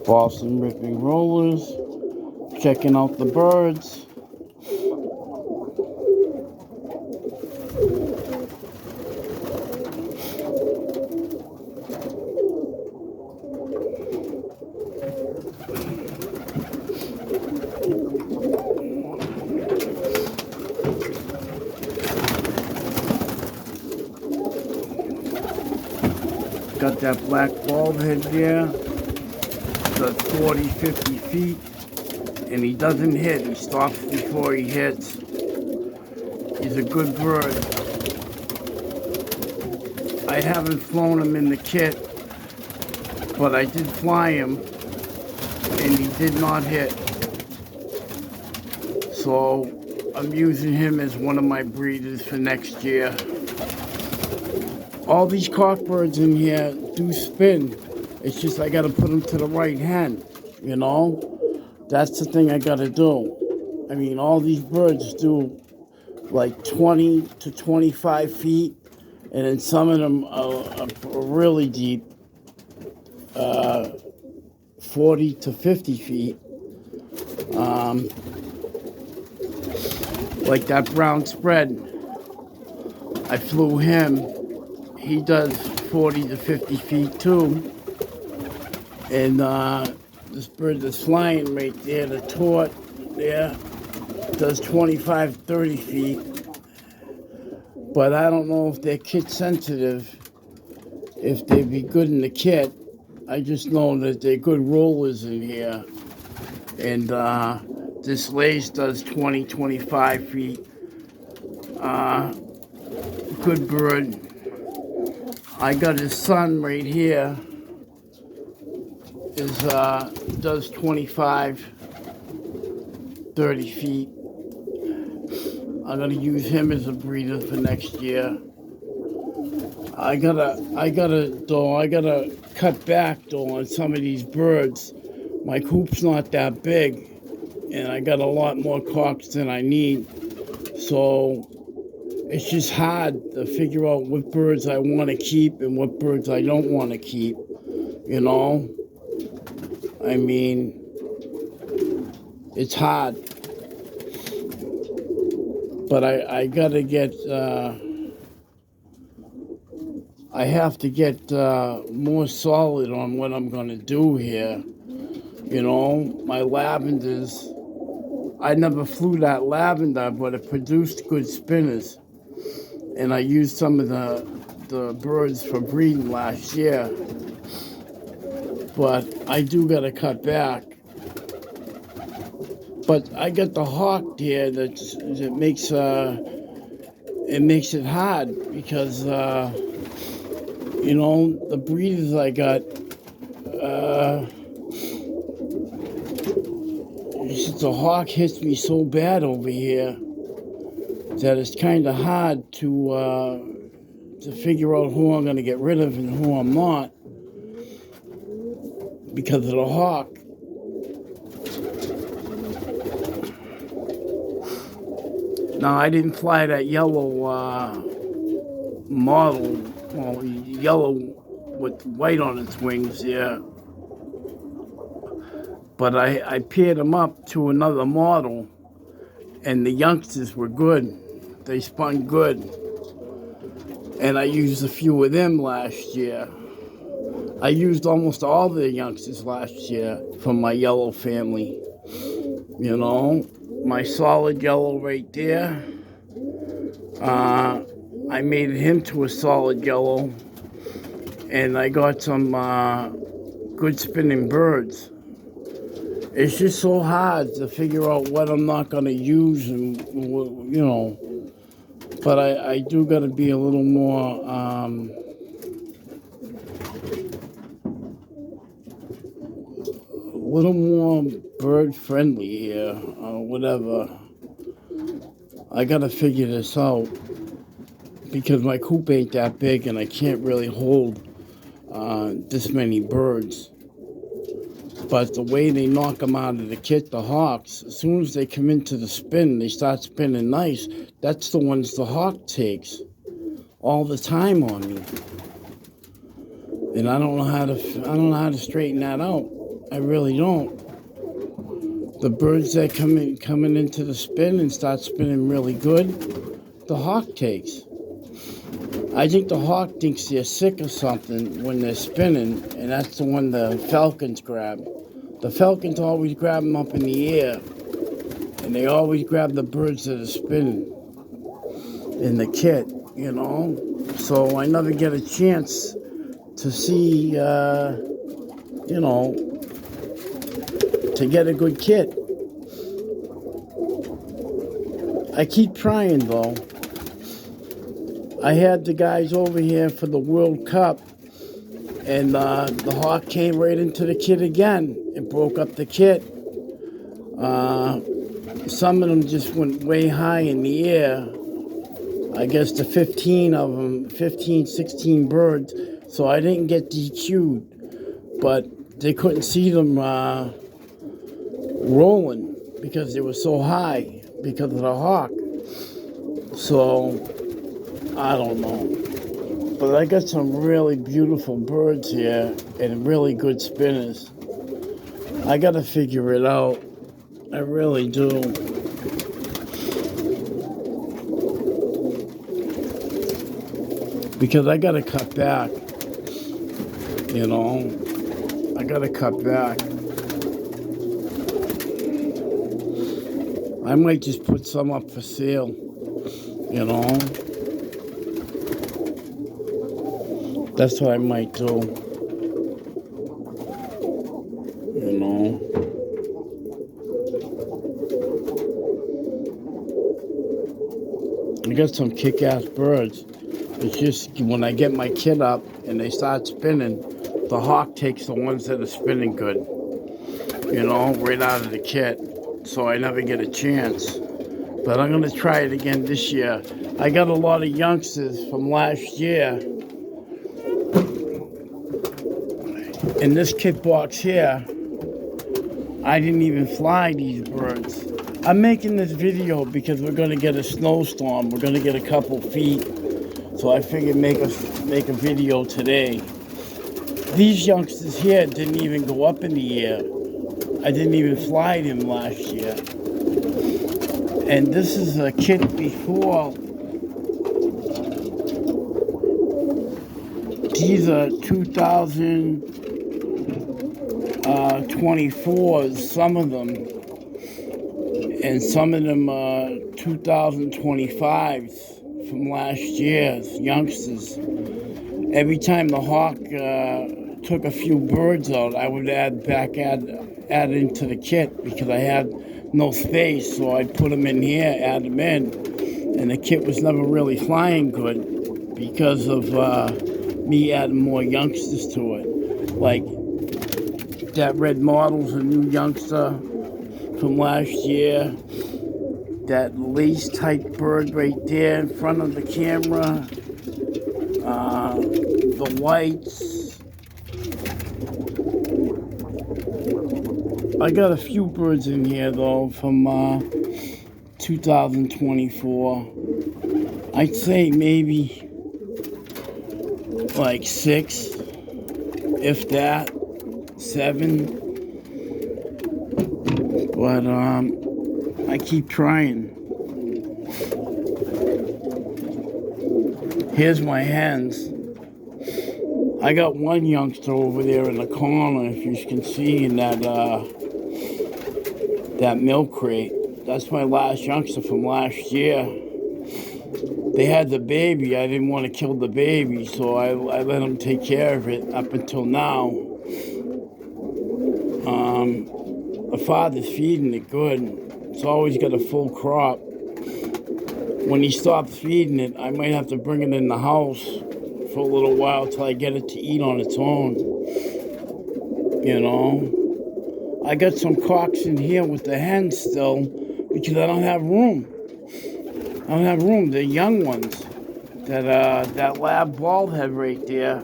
Boston ripping rollers, checking out the birds. Got that black bald head there, does 40, 50 feet, and he doesn't hit. He stops before he hits. He's a good bird. I haven't flown him in the kit, but I did fly him, and he did not hit. So I'm using him as one of my breeders for next year. All these cockbirds in here do spin. It's just I gotta put them to the right hand, you know? That's the thing I gotta do. I mean, all these birds do like 20 to 25 feet, and then some of them are really deep, 40 to 50 feet. Like that brown spread, I flew him. He does 40 to 50 feet too. And this bird that's flying right there, the tort there, does 25, 30 feet. But I don't know if they're kit sensitive, if they'd be good in the kit. I just know that they're good rollers in here. And this lace does 20, 25 feet. Good bird. I got his son right here. Does 25, 30 feet. I'm gonna use him as a breeder for next year. I gotta cut back though on some of these birds. My coop's not that big, and I got a lot more cocks than I need. So it's just hard to figure out what birds I want to keep and what birds I don't want to keep, you know? I mean, it's hard. But I gotta get, I have to get more solid on what I'm gonna do here. You know, my lavenders, I never flew that lavender, but it produced good spinners. And I used some of the birds for breeding last year. But I do gotta cut back. But I got the hawk here that makes it hard because you know, the breeders I got, the hawk hits me so bad over here that it's kind of hard to figure out who I'm going to get rid of and who I'm not because of the hawk. Now, I didn't fly that yellow model, well, yellow with white on its wings, yeah. But I paired them up to another model, and the youngsters were good. They spun good. And I used a few of them last year. I used almost all the youngsters last year from my yellow family. You know, my solid yellow right there. I made him to a solid yellow. And I got some good spinning birds. It's just so hard to figure out what I'm not going to use and, you know. But I do got to be a little more bird friendly here, or whatever. I got to figure this out because my coop ain't that big and I can't really hold this many birds. But the way they knock them out of the kit, the hawks, as soon as they come into the spin, they start spinning nice. That's the ones the hawk takes all the time on me. And I don't know how to straighten that out. I really don't. The birds that coming into the spin and start spinning really good, the hawk takes. I think the hawk thinks they're sick or something when they're spinning, and that's the one the falcons grab. The falcons always grab them up in the air, and they always grab the birds that are spinning in the kit, you know? So I never get a chance to see, you know, to get a good kit. I keep trying, though. I had the guys over here for the World Cup, and the hawk came right into the kit again and broke up the kit. Some of them just went way high in the air. I guess the 15 of them, 15, 16 birds, so I didn't get DQ'd, but they couldn't see them rolling because they were so high because of the hawk. So, I don't know. But I got some really beautiful birds here and really good spinners. I gotta figure it out. I really do. Because I gotta cut back. You know? I gotta cut back. I might just put some up for sale. You know? That's what I might do. You know? I got some kick-ass birds. It's just when I get my kit up and they start spinning, the hawk takes the ones that are spinning good. You know, right out of the kit. So I never get a chance. But I'm going to try it again this year. I got a lot of youngsters from last year. In this kit box here, I didn't even fly these birds. I'm making this video because we're going to get a snowstorm. We're going to get a couple feet. So I figured make a video today. These youngsters here didn't even go up in the air. I didn't even fly them last year. And this is a kit before. These are 2024s, some of them. And some of them are 2025s from last year's youngsters. Every time the hawk took a few birds out, I would add into the kit because I had no space, so I'd put them in here, add them in, and the kit was never really flying good because of me adding more youngsters to it. Like that red model's a new youngster from last year. That lace type bird right there in front of the camera. The whites. I got a few birds in here though from 2024. I'd say maybe like 6, if that, 7. But I keep trying. Here's my hens. I got one youngster over there in the corner, if you can see, in that milk crate. That's my last youngster from last year. They had the baby. I didn't want to kill the baby, so I let them take care of it up until now. The father's feeding it good. It's always got a full crop. When he stops feeding it, I might have to bring it in the house for a little while till I get it to eat on its own. You know? I got some cocks in here with the hens still because I don't have room. I don't have room. They're young ones. That lab bald head right there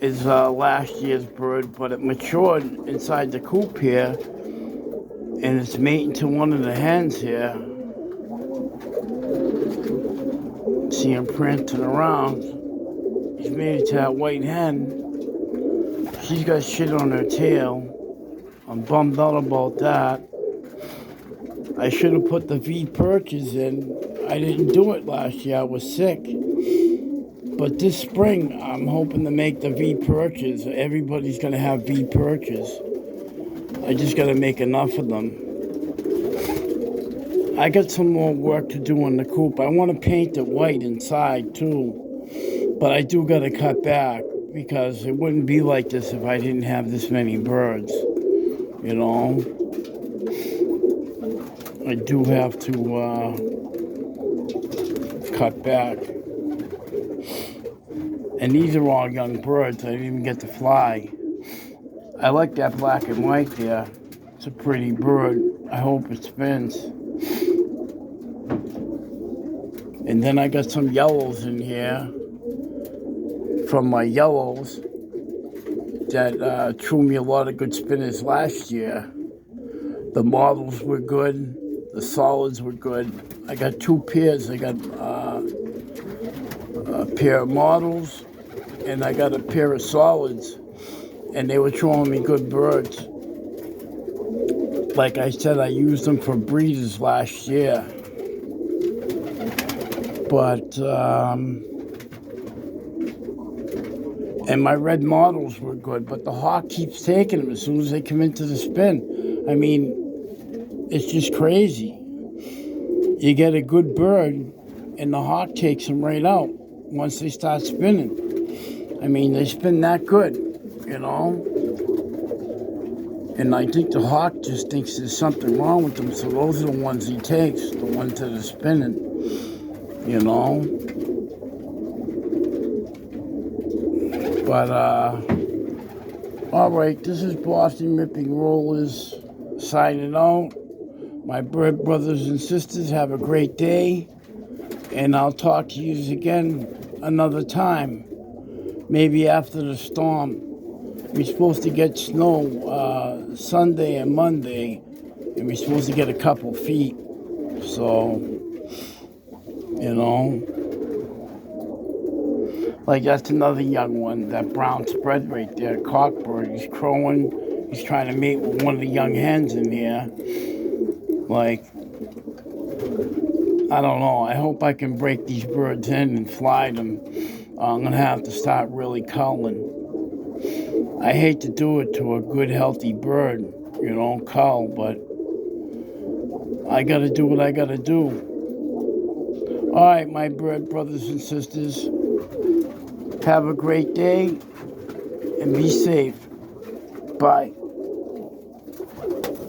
is last year's bird, but it matured inside the coop here, and it's mating to one of the hens here. See him prancing around. He's made it to that white hen. She's got shit on her tail. I'm bummed out about that. I should have put the V perches in. I didn't do it last year. I was sick. But this spring, I'm hoping to make the V perches. Everybody's going to have V perches. I just got to make enough of them. I got some more work to do on the coop. I want to paint it white inside too. But I do got to cut back because it wouldn't be like this if I didn't have this many birds. You know? I do have to cut back. And these are all young birds. I didn't even get to fly. I like that black and white there. It's a pretty bird. I hope it spins. And then I got some yellows in here from my yellows that threw me a lot of good spinners last year. The models were good. The solids were good. I got two pairs. I got a pair of models and I got a pair of solids. And they were throwing me good birds. Like I said, I used them for breeders last year. But, and my red models were good, but the hawk keeps taking them as soon as they come into the spin. I mean, it's just crazy. You get a good bird, and the hawk takes them right out once they start spinning. I mean, they spin that good, you know? And I think the hawk just thinks there's something wrong with them, so those are the ones he takes, the ones that are spinning, you know? But, all right, this is Boston Ripping Rollers signing out. My bird brothers and sisters, have a great day. And I'll talk to you again another time. Maybe after the storm. We're supposed to get snow Sunday and Monday. And we're supposed to get a couple feet. So, you know. Like, that's another young one, that brown spread right there, cockbird. He's crowing. He's trying to mate with one of the young hens in here. Like, I don't know. I hope I can break these birds in and fly them. I'm going to have to start really culling. I hate to do it to a good, healthy bird, you know, cull, but I got to do what I got to do. All right, my bird brothers and sisters. Have a great day and be safe. Bye.